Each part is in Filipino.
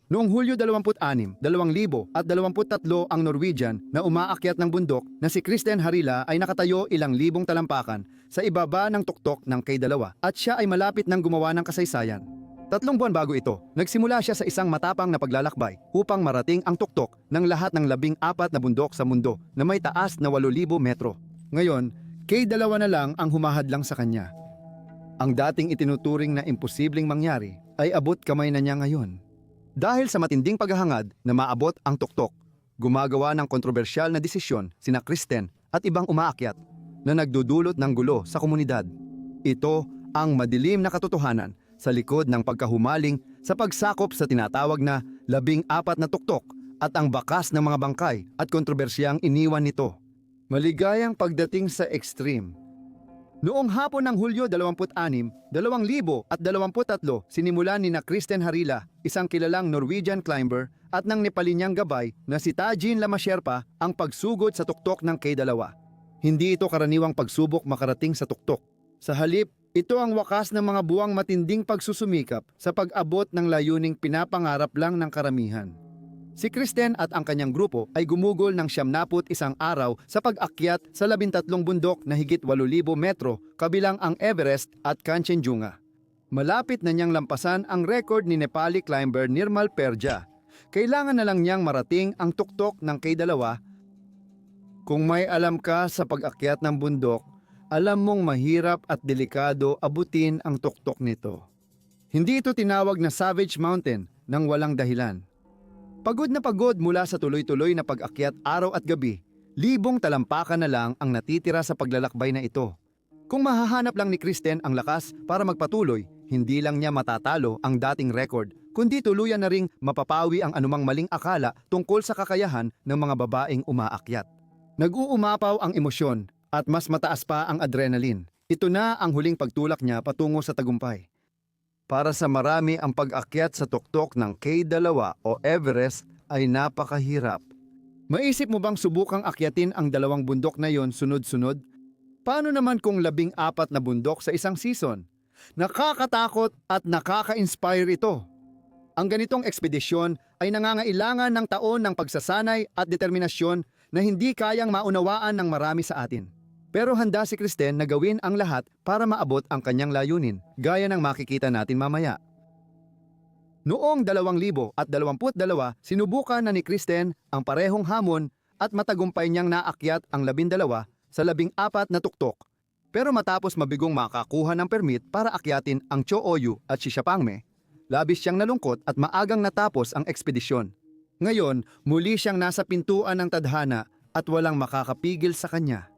Noong Hulyo 26, 2023 ang Norwegian na umaakyat ng bundok na si Kristen Harila ay nakatayo ilang libong talampakan sa ibaba ng tuktok ng K2 at siya ay malapit ng gumawa ng kasaysayan. 3 buwan bago ito, nagsimula siya sa isang matapang na paglalakbay upang marating ang tuktok ng lahat ng 14 na bundok sa mundo na may taas na 8,000 metro. Ngayon, K2 na lang ang humahadlang sa kanya. Ang dating itinuturing na imposibleng mangyari ay abot kamay na niya ngayon. Dahil sa matinding paghahangad na maabot ang tuktok, gumagawa ng kontrobersyal na desisyon sina Kristen at ibang umaakyat na nagdudulot ng gulo sa komunidad. Ito ang madilim na katotohanan sa likod ng pagkahumaling sa pagsakop sa tinatawag na 14 na tuktok at ang bakas ng mga bangkay at kontrobersyang iniwan nito. Maligayang pagdating sa extreme. Noong hapon ng Hulyo 26, 2023, sinimulan ni Kristen Harila, isang kilalang Norwegian climber at ng Nepali niyang gabay na si Tajin Lama Sherpa ang pagsugod sa tuktok ng K2. Hindi ito karaniwang pagsubok makarating sa tuktok. Sa halip, ito ang wakas ng mga buwang matinding pagsusumikap sa pag-abot ng layuning pinapangarap lang ng karamihan. Si Kristen at ang kanyang grupo ay gumugol ng 71 araw sa pag-akyat sa 13 bundok na higit 8,000 metro kabilang ang Everest at Kanchenjunga. Malapit na niyang lampasan ang record ni Nepali climber Nirmal Perja. Kailangan na lang niyang marating ang tuktok ng K2. Kung may alam ka sa pag-akyat ng bundok, alam mong mahirap at delikado abutin ang tuktok nito. Hindi ito tinawag na Savage Mountain nang walang dahilan. Pagod na pagod mula sa tuloy-tuloy na pag-akyat araw at gabi, libong talampakan na lang ang natitira sa paglalakbay na ito. Kung mahahanap lang ni Kristen ang lakas para magpatuloy, hindi lang niya matatalo ang dating record, kundi tuluyan na ring mapapawi ang anumang maling akala tungkol sa kakayahan ng mga babaeng umaakyat. Nag-uumapaw ang emosyon at mas mataas pa ang adrenaline. Ito na ang huling pagtulak niya patungo sa tagumpay. Para sa marami, ang pag-akyat sa tuktok ng K2 o Everest ay napakahirap. Maisip mo bang subukang akyatin ang 2 bundok na yon sunod-sunod? Paano naman kung 14 na bundok sa isang season? Nakakatakot at nakaka-inspire ito. Ang ganitong ekspedisyon ay nangangailangan ng taon ng pagsasanay at determinasyon na hindi kayang maunawaan ng marami sa atin. Pero handa si Kristen na gawin ang lahat para maabot ang kanyang layunin, gaya ng makikita natin mamaya. Noong 2022, sinubukan na ni Kristen ang parehong hamon at matagumpay niyang naakyat ang 12 sa 14 na tuktok. Pero matapos mabigong makakuha ng permit para akyatin ang Cho-Oyu at Shishapangme, labis siyang nalungkot at maagang natapos ang ekspedisyon. Ngayon, muli siyang nasa pintuan ng tadhana at walang makakapigil sa kanya.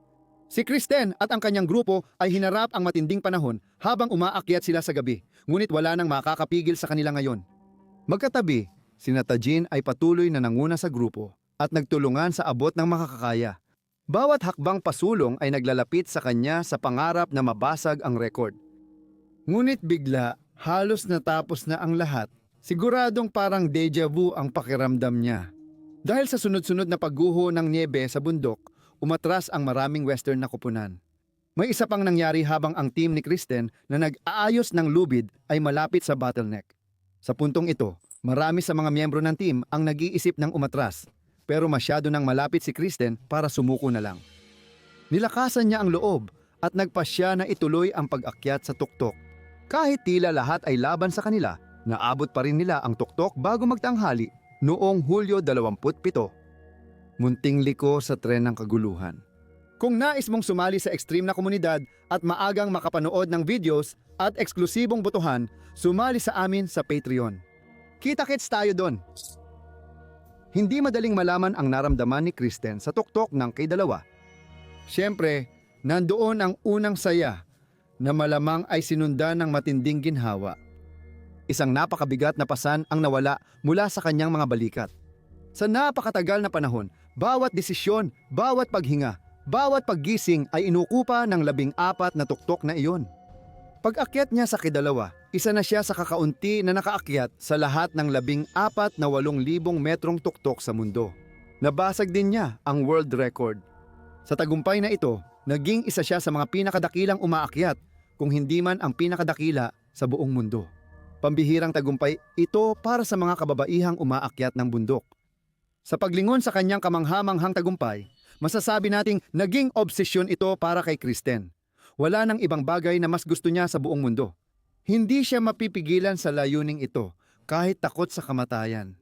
Si Kristen at ang kanyang grupo ay hinarap ang matinding panahon habang umaakyat sila sa gabi, ngunit wala nang makakapigil sa kanila ngayon. Magkatabi, sina Tajin ay patuloy na nanguna sa grupo at nagtulungan sa abot ng makakakaya. Bawat hakbang pasulong ay naglalapit sa kanya sa pangarap na mabasag ang record. Ngunit bigla, halos natapos na ang lahat. Siguradong parang deja vu ang pakiramdam niya. Dahil sa sunod-sunod na pagguho ng niebe sa bundok, umatras ang maraming western na kupunan. May isa pang nangyari habang ang team ni Kristen na nag-aayos ng lubid ay malapit sa bottleneck. Sa puntong ito, marami sa mga miyembro ng team ang nag-iisip ng umatras, pero masyado nang malapit si Kristen para sumuko na lang. Nilakasan niya ang loob at nagpasya na ituloy ang pag-akyat sa tuktok. Kahit tila lahat ay laban sa kanila, naabot pa rin nila ang tuktok bago magtanghali noong Hulyo 27. Munting liko sa tren ng kaguluhan. Kung nais mong sumali sa extreme na komunidad at maagang makapanood ng videos at eksklusibong botohan, sumali sa amin sa Patreon. Kita-kits tayo doon! Hindi madaling malaman ang naramdaman ni Kristen sa tuktok ng K2. Siyempre, nandoon ang unang saya na malamang ay sinundan ng matinding ginhawa. Isang napakabigat na pasan ang nawala mula sa kanyang mga balikat. Sa napakatagal na panahon, bawat desisyon, bawat paghinga, bawat paggising ay inukupa ng 14 na tuktok na iyon. Pag-akyat niya sa K2, isa na siya sa kakaunti na nakaakyat sa lahat ng 14 na 8,000 metrong tuktok sa mundo. Nabasag din niya ang world record. Sa tagumpay na ito, naging isa siya sa mga pinakadakilang umaakyat, kung hindi man ang pinakadakila sa buong mundo. Pambihirang tagumpay ito para sa mga kababaihang umaakyat ng bundok. Sa paglingon sa kanyang kamanghamanghang tagumpay, masasabi nating naging obsesyon ito para kay Kristen. Wala nang ibang bagay na mas gusto niya sa buong mundo. Hindi siya mapipigilan sa layuning ito kahit takot sa kamatayan.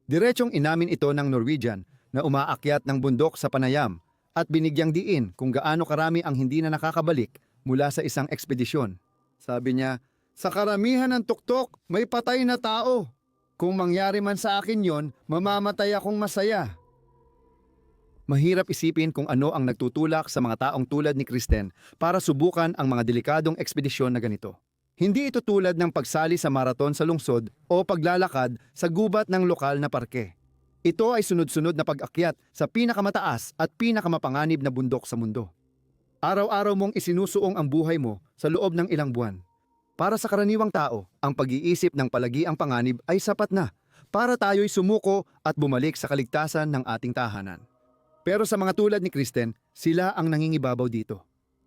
Diretsong inamin ito ng Norwegian na umaakyat ng bundok sa panayam at binigyang diin kung gaano karami ang hindi na nakakabalik mula sa isang ekspedisyon. Sabi niya, sa karamihan ng tuktok, may patay na tao. Kung mangyari man sa akin yon, mamamatay akong masaya. Mahirap isipin kung ano ang nagtutulak sa mga taong tulad ni Kristen para subukan ang mga delikadong ekspedisyon na ganito. Hindi ito tulad ng pagsali sa maraton sa lungsod o paglalakad sa gubat ng lokal na parke. Ito ay sunod-sunod na pag-akyat sa pinakamataas at pinakamapanganib na bundok sa mundo. Araw-araw mong isinusuong ang buhay mo sa loob ng ilang buwan. Para sa karaniwang tao, ang pag-iisip ng palagiang panganib ay sapat na para tayo'y sumuko at bumalik sa kaligtasan ng ating tahanan. Pero sa mga tulad ni Kristen, sila ang nangingibabaw dito.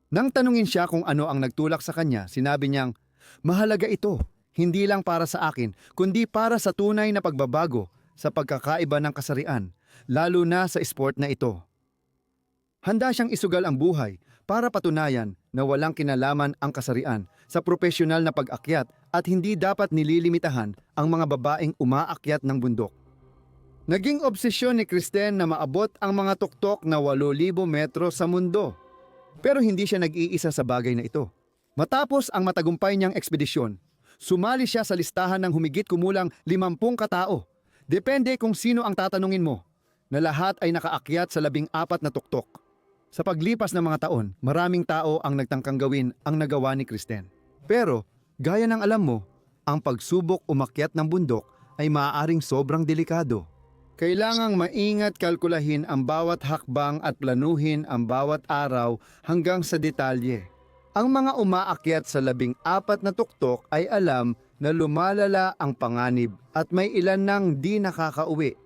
Nang tanungin siya kung ano ang nagtulak sa kanya, sinabi niyang, mahalaga ito, hindi lang para sa akin, kundi para sa tunay na pagbabago sa pagkakaiba ng kasarian, lalo na sa sport na ito. Handa siyang isugal ang buhay para patunayan na walang kinalaman ang kasarian sa propesyonal na pag-akyat at hindi dapat nililimitahan ang mga babaeng umaakyat ng bundok. Naging obsesyon ni Kristen na maabot ang mga tuktok na 8,000 metro sa mundo. Pero hindi siya nag-iisa sa bagay na ito. Matapos ang matagumpay niyang ekspedisyon, sumali siya sa listahan ng humigit kumulang 50 katao. Depende kung sino ang tatanungin mo, na lahat ay nakaakyat sa 14 na tuktok. Sa paglipas ng mga taon, maraming tao ang nagtangkang gawin ang nagawa ni Kristen. Pero, gaya ng alam mo, ang pagsubok umakyat ng bundok ay maaaring sobrang delikado. Kailangang maingat kalkulahin ang bawat hakbang at planuhin ang bawat araw hanggang sa detalye. Ang mga umaakyat sa 14 na tuktok ay alam na lumalala ang panganib at may ilan nang di nakakauwi.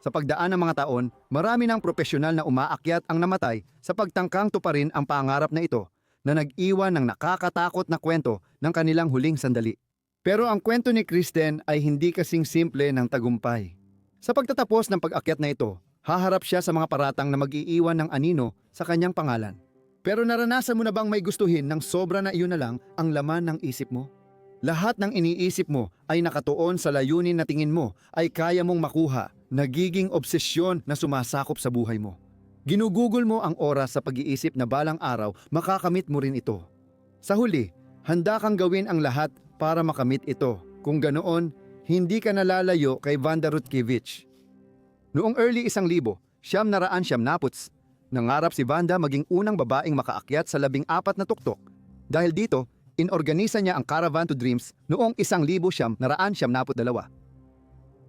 Sa pagdaan ng mga taon, marami ng propesyonal na umaakyat ang namatay sa pagtangkang tuparin ang pangarap na ito na nag-iwan ng nakakatakot na kwento ng kanilang huling sandali. Pero ang kwento ni Kristen ay hindi kasing simple ng tagumpay. Sa pagtatapos ng pag-akyat na ito, haharap siya sa mga paratang na mag-iiwan ng anino sa kanyang pangalan. Pero naranasan mo na bang may gustuhin ng sobra na iyon na lang ang laman ng isip mo? Lahat ng iniisip mo ay nakatuon sa layunin na tingin mo ay kaya mong makuha, nagiging obsesyon na sumasakop sa buhay mo. Ginugugol mo ang oras sa pag-iisip na balang araw makakamit mo rin ito. Sa huli, handa kang gawin ang lahat para makamit ito. Kung ganoon, hindi ka nalalayo kay Wanda Rutkiewicz. Noong early 1,900, nangarap si Wanda maging unang babaeng makaakyat sa 14 na tuktok. Dahil dito, inorganisa niya ang Caravan to Dreams noong 1972.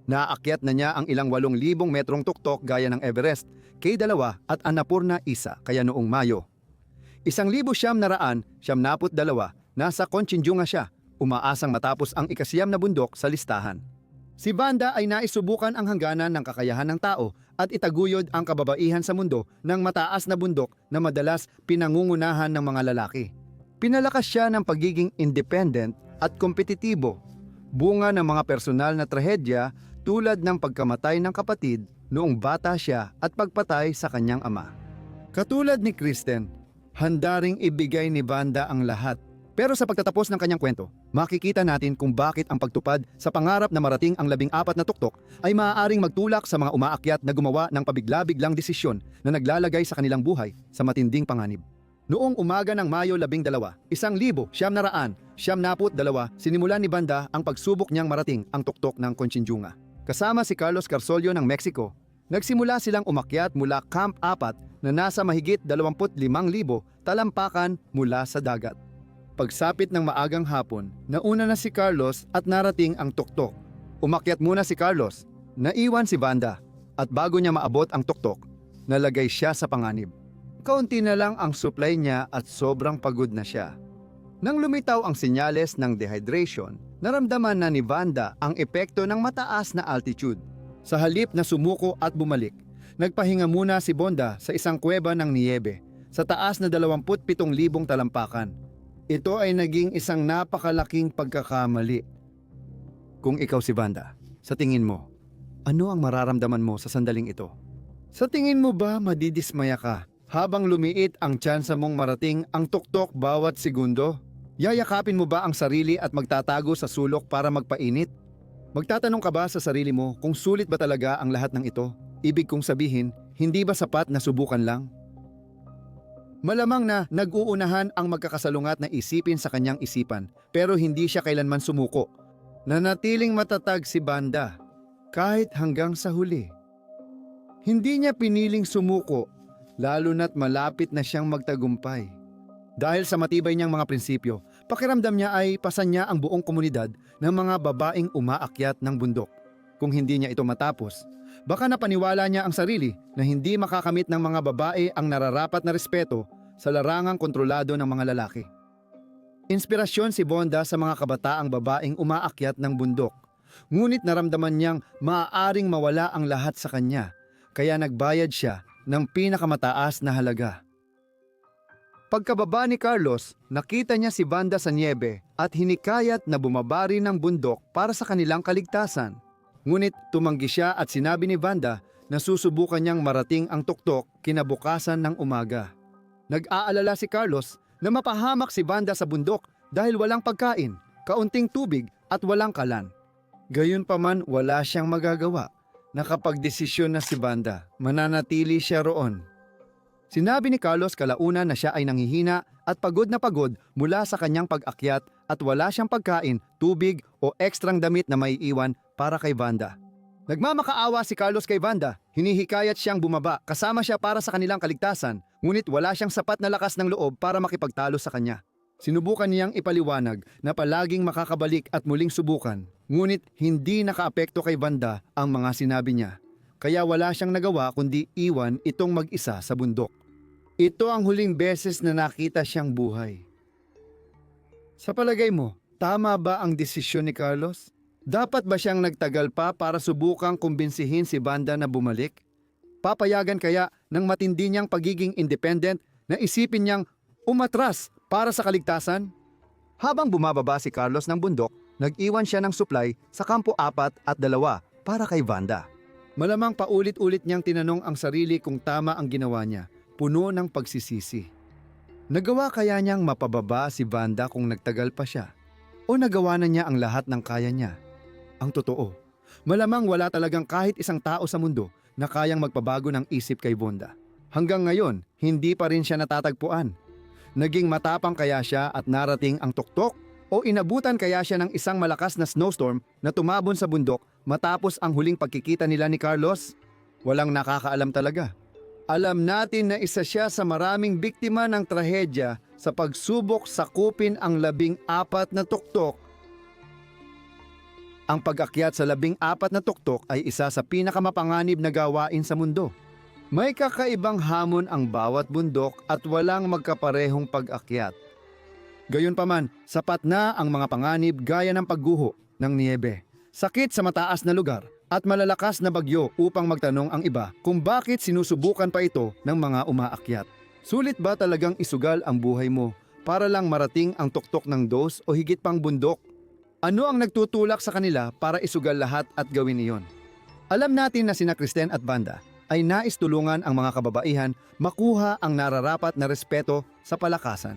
Naakyat na niya ang ilang 8,000 metrong tuktok gaya ng Everest, K2 at Annapurna Isa kaya noong Mayo. 1972, nasa Kanchenjunga siya, umaasang matapos ang ika-9 na bundok sa listahan. Si Wanda ay naisubukan ang hangganan ng kakayahan ng tao at itaguyod ang kababaihan sa mundo ng mataas na bundok na madalas pinangungunahan ng mga lalaki. Pinalakas siya ng pagiging independent at kompetitibo, bunga ng mga personal na trahedya tulad ng pagkamatay ng kapatid noong bata siya at pagpatay sa kanyang ama. Katulad ni Kristen, handa ring ibigay ni Wanda ang lahat. Pero sa pagtatapos ng kanyang kwento, makikita natin kung bakit ang pagtupad sa pangarap na marating ang 14 na tuktok ay maaaring magtulak sa mga umaakyat na gumawa ng pabigla-biglang desisyon na naglalagay sa kanilang buhay sa matinding panganib. Noong umaga ng Mayo 12, 1972, sinimulan ni Wanda ang pagsubok niyang marating ang tuktok ng Kanchenjunga. Kasama si Carlos Carsolio ng Mexico, nagsimula silang umakyat mula Camp 4 na nasa mahigit 25,000 talampakan mula sa dagat. Pagsapit ng maagang hapon, nauna na si Carlos at narating ang tuktok. Umakyat muna si Carlos, naiwan si Wanda, at bago niya maabot ang tuktok, nalagay siya sa panganib. Kaunti na lang ang supply niya at sobrang pagod na siya. Nang lumitaw ang senyales ng dehydration, naramdaman na ni Wanda ang epekto ng mataas na altitude. Sa halip na sumuko at bumalik, nagpahinga muna si Wanda sa isang kuweba ng niyebe sa taas na 27,000 talampakan. Ito ay naging isang napakalaking pagkakamali. Kung ikaw si Vanda, sa tingin mo, ano ang mararamdaman mo sa sandaling ito? Sa tingin mo ba madidismaya ka habang lumiit ang tsansa mong marating ang tuktok bawat segundo? Yayakapin mo ba ang sarili at magtatago sa sulok para magpainit? Magtatanong ka ba sa sarili mo kung sulit ba talaga ang lahat ng ito? Ibig kong sabihin, hindi ba sapat na subukan lang? Malamang na nag-uunahan ang magkakasalungat na isipin sa kanyang isipan, pero hindi siya kailanman sumuko. Nanatiling matatag si Vanda kahit hanggang sa huli. Hindi niya piniling sumuko, lalo na't malapit na siyang magtagumpay. Dahil sa matibay niyang mga prinsipyo, pakiramdam niya ay pasan niya ang buong komunidad ng mga babaeng umaakyat ng bundok. Kung hindi niya ito matapos, baka napaniwala niya ang sarili na hindi makakamit ng mga babae ang nararapat na respeto sa larangang kontrolado ng mga lalaki. Inspirasyon si Bonda sa mga kabataang babaeng umaakyat ng bundok. Ngunit naramdaman niyang maaaring mawala ang lahat sa kanya, kaya nagbayad siya ng pinakamataas na halaga. Pagkababa ni Carlos, nakita niya si Vanda sa niebe at hinikayat na bumabari ng bundok para sa kanilang kaligtasan. Ngunit tumanggi siya at sinabi ni Vanda na susubukan niyang marating ang tuktok kinabukasan ng umaga. Nag-aalala si Carlos na mapahamak si Vanda sa bundok dahil walang pagkain, kaunting tubig at walang kalan. Gayunpaman wala siyang magagawa. Nakapagdesisyon na si Vanda, mananatili siya roon. Sinabi ni Carlos kalaunan na siya ay nanghihina at pagod na pagod mula sa kanyang pag-akyat at wala siyang pagkain, tubig o ekstrang damit na maiiwan para kay Vanda. Nagmamakaawa si Carlos kay Vanda, hinihikayat siyang bumaba kasama siya para sa kanilang kaligtasan, ngunit wala siyang sapat na lakas ng loob para makipagtalo sa kanya. Sinubukan niyang ipaliwanag na palaging makakabalik at muling subukan, ngunit hindi nakaapekto kay Vanda ang mga sinabi niya. Kaya wala siyang nagawa kundi iwan itong mag-isa sa bundok. Ito ang huling beses na nakita siyang buhay. Sa palagay mo, tama ba ang desisyon ni Carlos? Dapat ba siyang nagtagal pa para subukang kumbinsihin si Vanda na bumalik? Papayagan kaya ng matindi niyang pagiging independent na isipin niyang umatras para sa kaligtasan? Habang bumababa si Carlos ng bundok, nag-iwan siya ng supply sa kampo 4 at 2 para kay Vanda. Malamang paulit-ulit niyang tinanong ang sarili kung tama ang ginawa niya, puno ng pagsisisi. Nagawa kaya niyang mapababa si Vanda kung nagtagal pa siya? O nagawa na niya ang lahat ng kaya niya? Ang totoo, malamang wala talagang kahit isang tao sa mundo na kayang magpabago ng isip kay Vanda. Hanggang ngayon, hindi pa rin siya natatagpuan. Naging matapang kaya siya at narating ang tuktok? O inabutan kaya siya ng isang malakas na snowstorm na tumabon sa bundok matapos ang huling pagkikita nila ni Carlos? Walang nakakaalam talaga. Alam natin na isa siya sa maraming biktima ng trahedya sa pagsubok sakupin ang 14 na tuktok. Ang pag-akyat sa 14 na tuktok ay isa sa pinakamapanganib na gawain sa mundo. May kakaibang hamon ang bawat bundok at walang magkaparehong pag-akyat. Gayunpaman, sapat na ang mga panganib gaya ng pagguho ng niyebe, sakit sa mataas na lugar at malalakas na bagyo upang magtanong ang iba kung bakit sinusubukan pa ito ng mga umaakyat. Sulit ba talagang isugal ang buhay mo para lang marating ang tuktok ng dos o higit pang bundok? Ano ang nagtutulak sa kanila para isugal lahat at gawin iyon? Alam natin na sina Kristen at Vanda ay nais tulungan ang mga kababaihan makuha ang nararapat na respeto sa palakasan.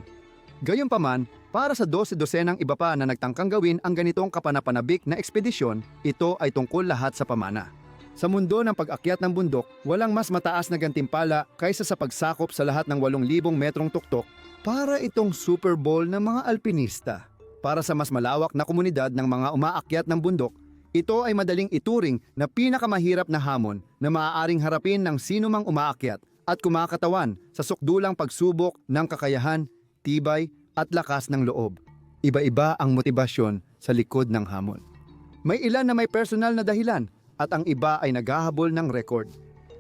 Gayunpaman, para sa 12-dosenang iba pa na nagtangkang gawin ang ganitong kapanapanabik na ekspedisyon, ito ay tungkol lahat sa pamana. Sa mundo ng pag-akyat ng bundok, walang mas mataas na gantimpala kaysa sa pagsakop sa lahat ng 8,000 metrong tuktok para itong Super Bowl ng mga alpinista. Para sa mas malawak na komunidad ng mga umaakyat ng bundok, ito ay madaling ituring na pinakamahirap na hamon na maaaring harapin ng sinumang umaakyat at kumakatawan sa sukdulang pagsubok ng kakayahan, tibay at lakas ng loob. Iba-iba ang motibasyon sa likod ng hamon. May ilan na may personal na dahilan at ang iba ay naghahabol ng record.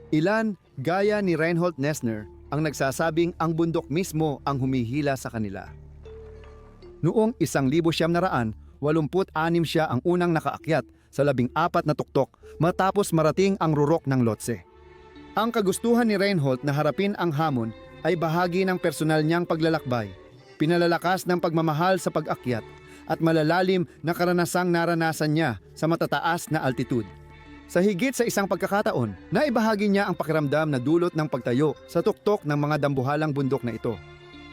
Ilan, gaya ni Reinhold Messner, ang nagsasabing ang bundok mismo ang humihila sa kanila. Noong 1986 siya ang unang nakaakyat sa 14 na tuktok matapos marating ang rurok ng Lhotse. Ang kagustuhan ni Reinhold na harapin ang hamon ay bahagi ng personal niyang paglalakbay, pinalalakas ng pagmamahal sa pag-akyat at malalalim na karanasang naranasan niya sa matataas na altitude. Sa higit sa isang pagkakataon, naibahagi niya ang pakiramdam na dulot ng pagtayo sa tuktok ng mga dambuhalang bundok na ito.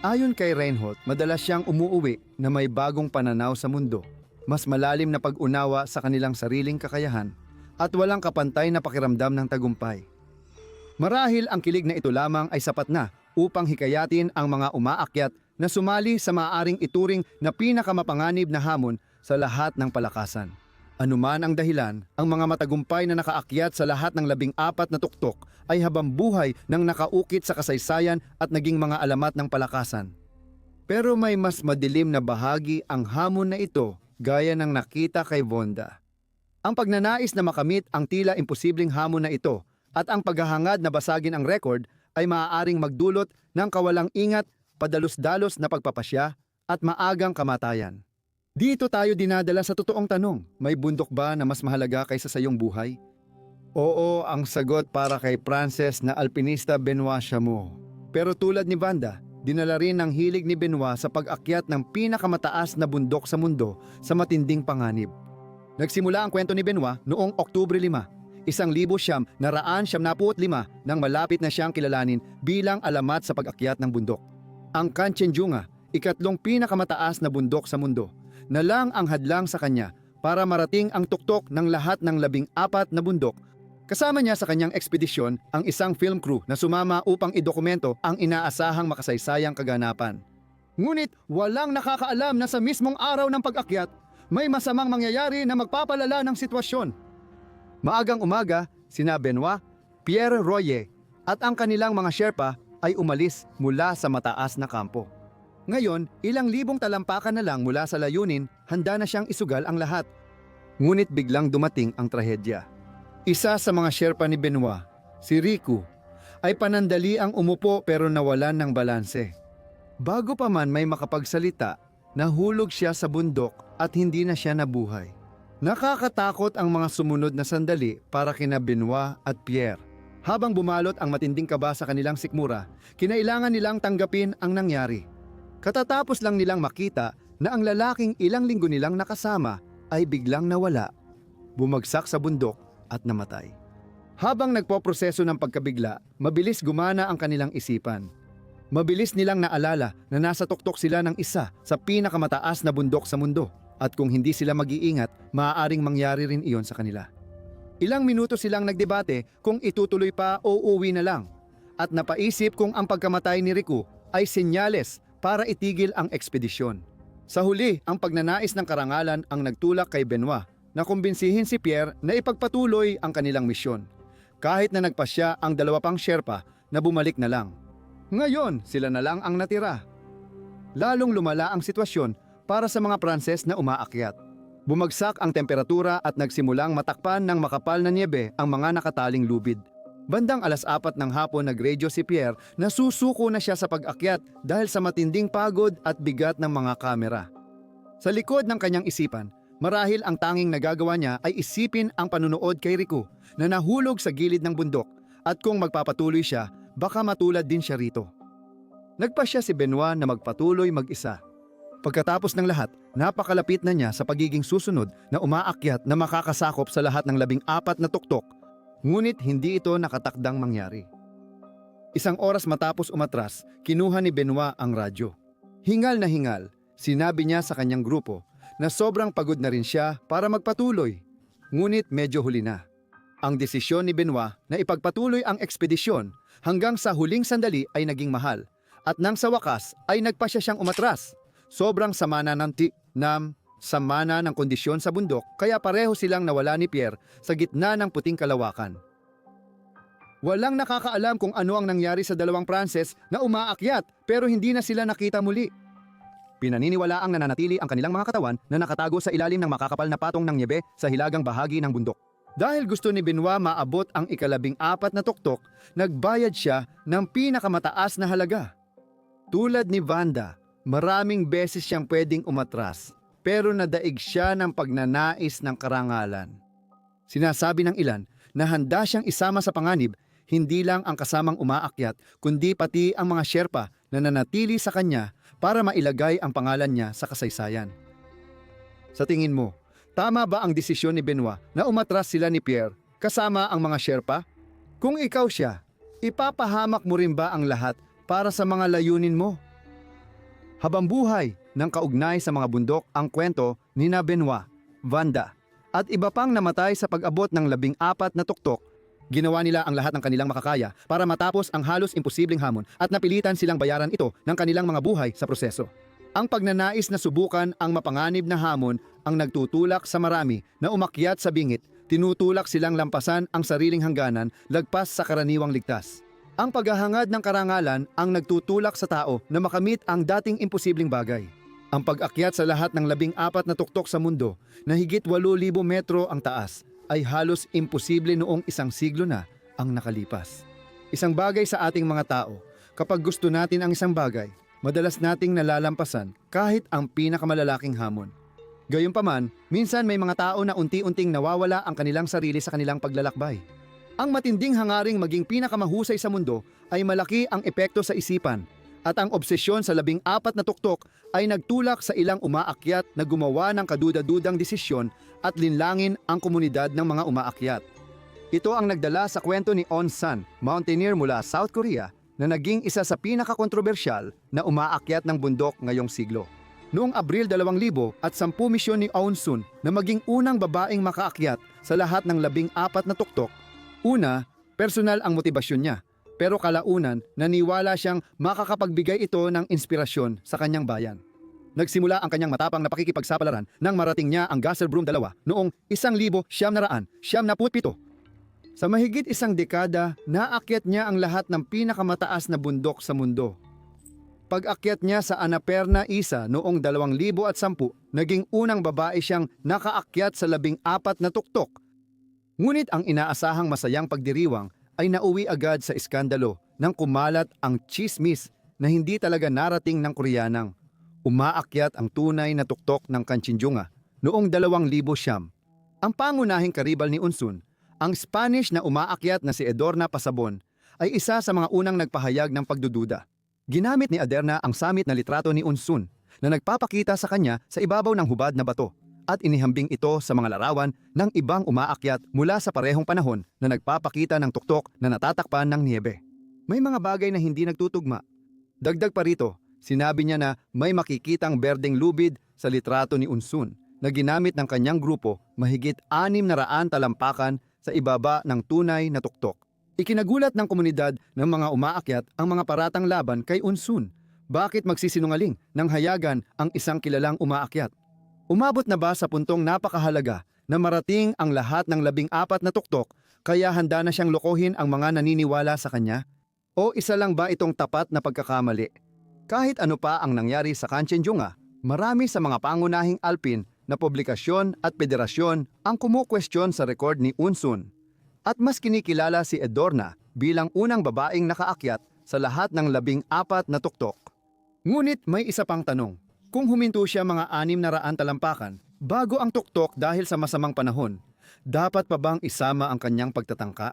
Ayon kay Reinhold, madalas siyang umuuwi na may bagong pananaw sa mundo, mas malalim na pag-unawa sa kanilang sariling kakayahan, at walang kapantay na pakiramdam ng tagumpay. Marahil ang kilig na ito lamang ay sapat na upang hikayatin ang mga umaakyat na sumali sa maaaring ituring na pinakamapanganib na hamon sa lahat ng palakasan. Anuman ang dahilan, ang mga matagumpay na nakaakyat sa lahat ng 14 na tuktok ay habambuhay nang nakaukit sa kasaysayan at naging mga alamat ng palakasan. Pero may mas madilim na bahagi ang hamon na ito gaya ng nakita kay Vonda. Ang pagnanais na makamit ang tila imposibleng hamon na ito at ang paghahangad na basagin ang record ay maaaring magdulot ng kawalang ingat, padalos-dalos na pagpapasya at maagang kamatayan. Dito tayo dinadala sa totoong tanong, may bundok ba na mas mahalaga kaysa sa iyong buhay? Oo, ang sagot para kay Frances na alpinista Benoit Chameau. Pero tulad ni Vanda, dinala rin ng hilig ni Benoit sa pag-akyat ng pinakamataas na bundok sa mundo sa matinding panganib. Nagsimula ang kwento ni Benoit noong Oktubre 5, 1975 nang malapit na siyang kilalanin bilang alamat sa pag-akyat ng bundok. Ang Kanchenjunga, ikatlong pinakamataas na bundok sa mundo, na lang ang hadlang sa kanya para marating ang tuktok ng lahat ng 14 na bundok. Kasama niya sa kanyang ekspedisyon ang isang film crew na sumama upang idokumento ang inaasahang makasaysayang kaganapan. Ngunit walang nakakaalam na sa mismong araw ng pag-akyat, may masamang mangyayari na magpapalala ng sitwasyon. Maagang umaga, sina Benoit, Pierre Royer at ang kanilang mga Sherpa ay umalis mula sa mataas na kampo. Ngayon, ilang libong talampakan na lang mula sa layunin, handa na siyang isugal ang lahat. Ngunit biglang dumating ang trahedya. Isa sa mga Sherpa ni Benoit, si Riku, ay panandali ang umupo pero nawalan ng balanse. Bago pa man may makapagsalita, nahulog siya sa bundok at hindi na siya nabuhay. Nakakatakot ang mga sumunod na sandali para kina Benoit at Pierre. Habang bumalot ang matinding kaba sa kanilang sikmura, kinailangan nilang tanggapin ang nangyari. Katatapos lang nilang makita na ang lalaking ilang linggo nilang nakasama ay biglang nawala, bumagsak sa bundok at namatay. Habang nagpoproseso ng pagkabigla, mabilis gumana ang kanilang isipan. Mabilis nilang naalala na nasa tuktok sila ng isa sa pinakamataas na bundok sa mundo at kung hindi sila mag-iingat, maaaring mangyari rin iyon sa kanila. Ilang minuto silang nagdebate kung itutuloy pa o uuwi na lang at napaisip kung ang pagkamatay ni Riku ay senyales para itigil ang ekspedisyon. Sa huli, ang pagnanais ng karangalan ang nagtulak kay Benoit na kumbinsihin si Pierre na ipagpatuloy ang kanilang misyon. Kahit na nagpasya ang 2 pang Sherpa na bumalik na lang. Ngayon, sila na lang ang natira. Lalong lumala ang sitwasyon para sa mga Pranses na umaakyat. Bumagsak ang temperatura at nagsimulang matakpan ng makapal na niebe ang mga nakataling lubid. Bandang 4:00 ng hapon nagradyo si Pierre na susuko na siya sa pag-akyat dahil sa matinding pagod at bigat ng mga kamera. Sa likod ng kanyang isipan, marahil ang tanging nagagawa niya ay isipin ang panunood kay Riku na nahulog sa gilid ng bundok at kung magpapatuloy siya, baka matulad din siya rito. Nagpasya si Benoit na magpatuloy mag-isa. Pagkatapos ng lahat, napakalapit na niya sa pagiging susunod na umaakyat na makakasakop sa lahat ng 14 na tuktok. Ngunit hindi ito nakatakdang mangyari. Isang oras matapos umatras, kinuha ni Benoit ang radyo. Hingal na hingal, sinabi niya sa kanyang grupo na sobrang pagod na rin siya para magpatuloy. Ngunit medyo huli na. Ang desisyon ni Benoit na ipagpatuloy ang ekspedisyon hanggang sa huling sandali ay naging mahal. At nang sa wakas ay nagpasya siyang umatras. Sobrang sama na ng kondisyon sa bundok kaya pareho silang nawala ni Pierre sa gitna ng puting kalawakan. Walang nakakaalam kung ano ang nangyari sa 2 Pranses na umaakyat pero hindi na sila nakita muli. Pinaniniwalaang nananatili ang kanilang mga katawan na nakatago sa ilalim ng makakapal na patong ng niebe sa hilagang bahagi ng bundok. Dahil gusto ni Benoit maabot ang 14 na tuktok, nagbayad siya ng pinakamataas na halaga. Tulad ni Vanda, maraming beses siyang pwedeng umatras. Pero nadaig siya ng pagnanais ng karangalan. Sinasabi ng ilan na handa siyang isama sa panganib, hindi lang ang kasamang umaakyat, kundi pati ang mga Sherpa na nanatili sa kanya para mailagay ang pangalan niya sa kasaysayan. Sa tingin mo, tama ba ang desisyon ni Benoit na umatras sila ni Pierre kasama ang mga Sherpa? Kung ikaw siya, ipapahamak mo rin ba ang lahat para sa mga layunin mo? Habang buhay ng kaugnay sa mga bundok ang kwento ni na Benoit, Vanda, at iba pang namatay sa pag-abot ng 14 na tuktok, ginawa nila ang lahat ng kanilang makakaya para matapos ang halos imposibleng hamon at napilitan silang bayaran ito ng kanilang mga buhay sa proseso. Ang pagnanais na subukan ang mapanganib na hamon ang nagtutulak sa marami na umakyat sa bingit, tinutulak silang lampasan ang sariling hangganan lagpas sa karaniwang ligtas. Ang paghahangad ng karangalan ang nagtutulak sa tao na makamit ang dating imposibleng bagay. Ang pag-akyat sa lahat ng 14 na tuktok sa mundo na higit 8,000 metro ang taas ay halos imposible noong isang siglo na ang nakalipas. Isang bagay sa ating mga tao, kapag gusto natin ang isang bagay, madalas nating nalalampasan kahit ang pinakamalalaking hamon. Gayunpaman, minsan may mga tao na unti-unting nawawala ang kanilang sarili sa kanilang paglalakbay. Ang matinding hangaring maging pinakamahusay sa mundo ay malaki ang epekto sa isipan, at ang obsesyon sa 14 na tuktok ay nagtulak sa ilang umaakyat na gumawa ng kaduda-dudang desisyon at linlangin ang komunidad ng mga umaakyat. Ito ang nagdala sa kwento ni On San, mountaineer mula South Korea, na naging isa sa pinakakontrobersyal na umaakyat ng bundok ngayong siglo. Noong Abril 2010 at 10 misyon ni Aung Sun na maging unang babaeng makaakyat sa lahat ng 14 na tuktok. Una, personal ang motibasyon niya, pero kalaunan naniwala siyang makakapagbigay ito ng inspirasyon sa kanyang bayan. Nagsimula ang kanyang matapang na pakikipagsapalaran nang marating niya ang Gasserbrum 2 noong 1977. Sa mahigit isang dekada, naakyat niya ang lahat ng pinakamataas na bundok sa mundo. Pag-akyat niya sa Annapurna Isa noong 2010, naging unang babae siyang nakaakyat sa 14 na tuktok. Ngunit ang inaasahang masayang pagdiriwang ay nauwi agad sa iskandalo nang kumalat ang chismis na hindi talaga narating ng Koreanang umaakyat ang tunay na tuktok ng Kanchenjunga noong 2009. Ang pangunahing karibal ni Unsun, ang Spanish na umaakyat na si Edorna Pasabon, ay isa sa mga unang nagpahayag ng pagdududa. Ginamit ni Aderna ang samit na litrato ni Unsun na nagpapakita sa kanya sa ibabaw ng hubad na bato at inihambing ito sa mga larawan ng ibang umaakyat mula sa parehong panahon na nagpapakita ng tuktok na natatakpan ng niebe. May mga bagay na hindi nagtutugma. Dagdag pa rito, sinabi niya na may makikitang berdeng lubid sa litrato ni Unsun na ginamit ng kanyang grupo mahigit 600 talampakan sa ibaba ng tunay na tuktok. Ikinagulat ng komunidad ng mga umaakyat ang mga paratang laban kay Unsun. Bakit magsisinungaling nang hayagan ang isang kilalang umaakyat? Umabot na ba sa puntong napakahalaga na marating ang lahat ng 14 na tuktok kaya handa na siyang lokohin ang mga naniniwala sa kanya? O isa lang ba itong tapat na pagkakamali? Kahit ano pa ang nangyari sa Kanchenjunga, marami sa mga pangunahing alpin na publikasyon at federasyon ang kumukwestiyon sa rekord ni Unsun. At mas kinikilala si Edorna bilang unang babaeng nakaakyat sa lahat ng 14 na tuktok. Ngunit may isa pang tanong. Kung huminto siya mga 600 talampakan bago ang tuktok dahil sa masamang panahon, dapat pa bang isama ang kanyang pagtatangka?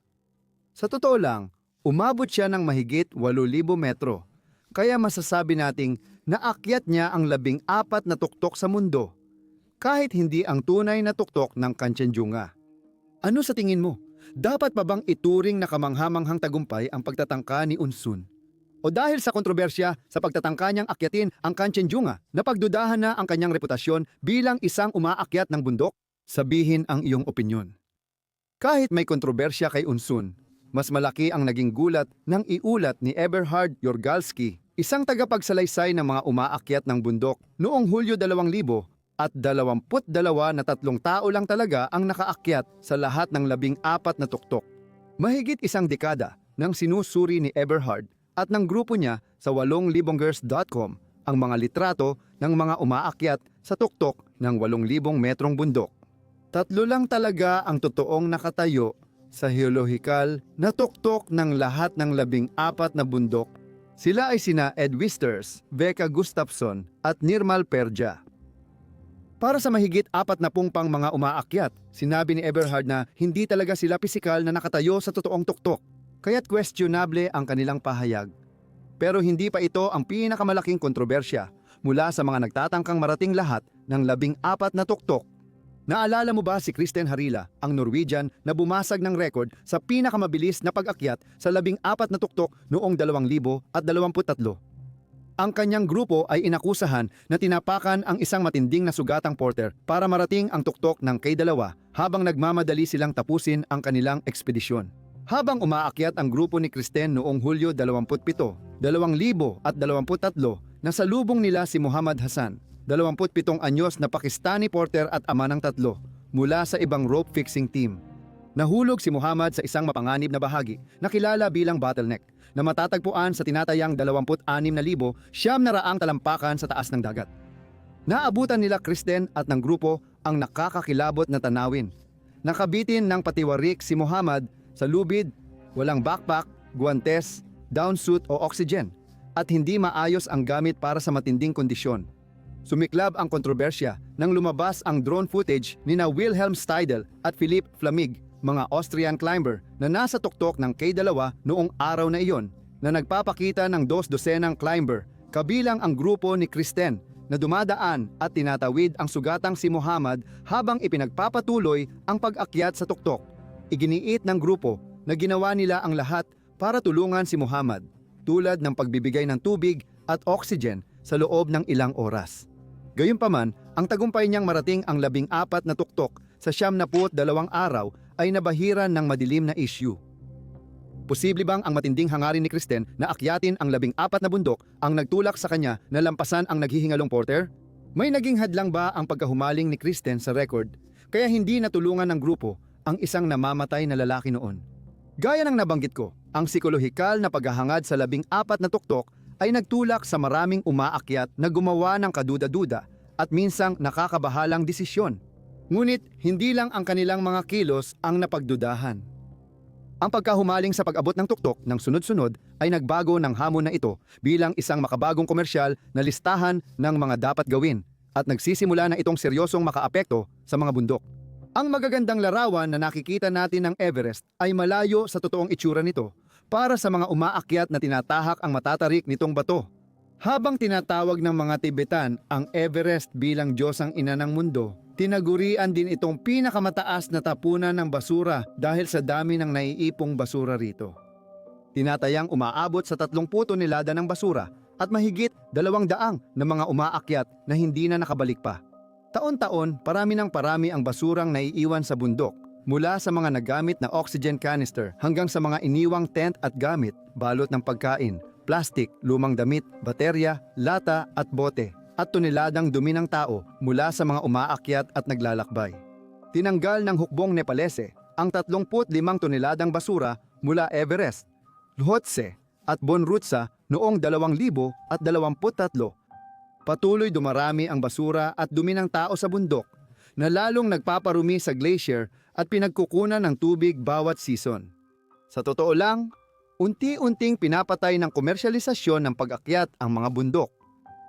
Sa totoo lang, umabot siya ng mahigit 8,000 metro. Kaya masasabi nating naakyat niya ang 14 na tuktok sa mundo, kahit hindi ang tunay na tuktok ng Kanchenjunga. Ano sa tingin mo? Dapat pa bang ituring na kamanghamanghang tagumpay ang pagtatangka ni Unsun? O dahil sa kontrobersya sa pagtatangka niyang akyatin ang Kanchenjunga, napagdudahan na ang kanyang reputasyon bilang isang umaakyat ng bundok? Sabihin ang iyong opinyon. Kahit may kontrobersya kay Unsun, mas malaki ang naging gulat ng iulat ni Eberhard Jorgalski, isang tagapagsalaysay ng mga umaakyat ng bundok noong Hulyo 2000 at 22 na 3 tao lang talaga ang nakaakyat sa lahat ng 14 na tuktok. Mahigit isang dekada nang sinusuri ni Eberhard at ng grupo niya sa 8libongers.com ang mga litrato ng mga umaakyat sa tuktok ng 8,000 metrong bundok. 3 lang talaga ang totoong nakatayo sa geolohikal na tuktok ng lahat ng 14 na bundok. Sila ay sina Ed Wisters, Becca Gustafsson at Nirmal Perja. Para sa mahigit 40 pang mga umaakyat, sinabi ni Eberhard na hindi talaga sila pisikal na nakatayo sa totoong tuktok, kaya't questionable ang kanilang pahayag. Pero hindi pa ito ang pinakamalaking kontrobersya mula sa mga nagtatangkang marating lahat ng 14 na tuktok. Naalala mo ba si Kristen Harila, ang Norwegian na bumasag ng record sa pinakamabilis na pag-akyat sa 14 na tuktok noong 2023? Ang kanyang grupo ay inakusahan na tinapakan ang isang matinding na sugatang porter para marating ang tuktok ng K2 habang nagmamadali silang tapusin ang kanilang ekspedisyon. Habang umaakyat ang grupo ni Kristen noong Hulyo 27, 2023, nasalubong nila si Muhammad Hassan, 27 anyos na Pakistani porter at ama ng 3, mula sa ibang rope fixing team. Nahulog si Muhammad sa isang mapanganib na bahagi na kilala bilang bottleneck na matatagpuan sa tinatayang 26,700 talampakan sa taas ng dagat. Naabutan nila Kristen at ng grupo ang nakakakilabot na tanawin. Nakabitin ng patiwarik si Muhammad sa lubid, walang backpack, guwantes, downsuit o oxygen, at hindi maayos ang gamit para sa matinding kondisyon. Sumiklab ang kontrobersya nang lumabas ang drone footage ni Wilhelm Steidl at Philipp Flamig, mga Austrian climber na nasa tuktok ng K2 noong araw na iyon, na nagpapakita ng 2 climber, kabilang ang grupo ni Kristen, na dumadaan at tinatawid ang sugatang si Muhammad habang ipinagpapatuloy ang pag-akyat sa tuktok. Iginiit ng grupo na ginawa nila ang lahat para tulungan si Muhammad, tulad ng pagbibigay ng tubig at oxygen sa loob ng ilang oras. Gayunpaman, ang tagumpay niyang marating ang 14 na tuktok sa 72 araw ay nabahiran ng madilim na issue. Posible bang ang matinding hangarin ni Kristen na akyatin ang 14 na bundok ang nagtulak sa kanya na lampasan ang naghihingalong porter? May naging hadlang ba ang pagkahumaling ni Kristen sa record kaya hindi natulungan ng grupo ang isang namamatay na lalaki noon? Gaya ng nabanggit ko, ang psikolohikal na paghahangad sa 14 na tuktok ay nagtulak sa maraming umaakyat na gumawa ng kaduda-duda at minsang nakakabahalang desisyon. Ngunit hindi lang ang kanilang mga kilos ang napagdudahan. Ang pagkahumaling sa pag-abot ng tuktok ng sunod-sunod ay nagbago ng hamon na ito bilang isang makabagong komersyal na listahan ng mga dapat gawin at nagsisimula na itong seryosong makaapekto sa mga bundok. Ang magagandang larawan na nakikita natin ng Everest ay malayo sa totoong itsura nito para sa mga umaakyat na tinatahak ang matatarik nitong bato. Habang tinatawag ng mga Tibetan ang Everest bilang Diyosang ina ng mundo, tinagurian din itong pinakamataas na tapunan ng basura dahil sa dami ng naiipong basura rito. Tinatayang umaabot sa 30 tonelada ng basura at mahigit 200 na mga umaakyat na hindi na nakabalik pa. Taon-taon, parami ng parami ang basurang naiiwan sa bundok, mula sa mga nagamit na oxygen canister hanggang sa mga iniwang tent at gamit, balot ng pagkain, plastik, lumang damit, baterya, lata at bote, at toneladang dumi ng tao mula sa mga umaakyat at naglalakbay. Tinanggal ng hukbong Nepalese ang 35 toneladang basura mula Everest, Lhotse at Bonrutsa noong 2023. Patuloy dumarami ang basura at dumi ng tao sa bundok na lalong nagpaparumi sa glacier at pinagkukunan ng tubig bawat season. Sa totoo lang, unti-unting pinapatay ng komersyalisasyon ng pag-akyat ang mga bundok.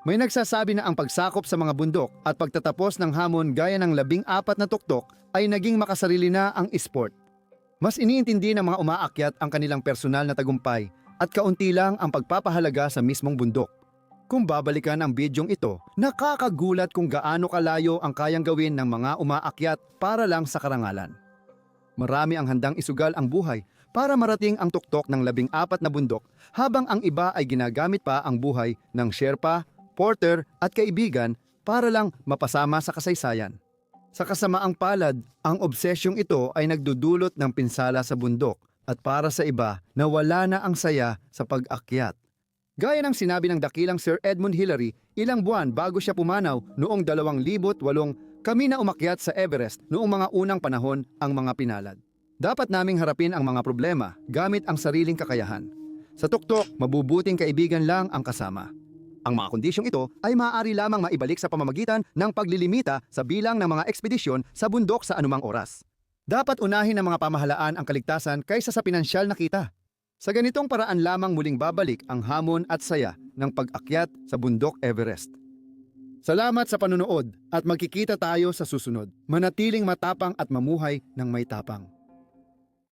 May nagsasabi na ang pagsakop sa mga bundok at pagtatapos ng hamon gaya ng 14 na tuktok ay naging makasarili na ang esport. Mas iniintindi ng mga umaakyat ang kanilang personal na tagumpay at kaunti lang ang pagpapahalaga sa mismong bundok. Kung babalikan ang bidyong ito, nakakagulat kung gaano kalayo ang kayang gawin ng mga umaakyat para lang sa karangalan. Marami ang handang isugal ang buhay para marating ang tuktok ng 14 na bundok, habang ang iba ay ginagamit pa ang buhay ng Sherpa, porter at kaibigan para lang mapasama sa kasaysayan. Sa kasamaang palad, ang obsesyong ito ay nagdudulot ng pinsala sa bundok at para sa iba na wala na ang saya sa pag-akyat. Gaya ng sinabi ng dakilang Sir Edmund Hillary ilang buwan bago siya pumanaw noong 2008, kami na umakyat sa Everest noong mga unang panahon ang mga pinalad. Dapat naming harapin ang mga problema gamit ang sariling kakayahan. Sa tuktok, mabubuting kaibigan lang ang kasama. Ang mga kondisyong ito ay maaari lamang maibalik sa pamamagitan ng paglilimita sa bilang ng mga ekspedisyon sa bundok sa anumang oras. Dapat unahin ng mga pamahalaan ang kaligtasan kaysa sa pinansyal na kita. Sa ganitong paraan lamang muling babalik ang hamon at saya ng pag-akyat sa bundok Everest. Salamat sa panunood at magkikita tayo sa susunod. Manatiling matapang at mamuhay ng may tapang.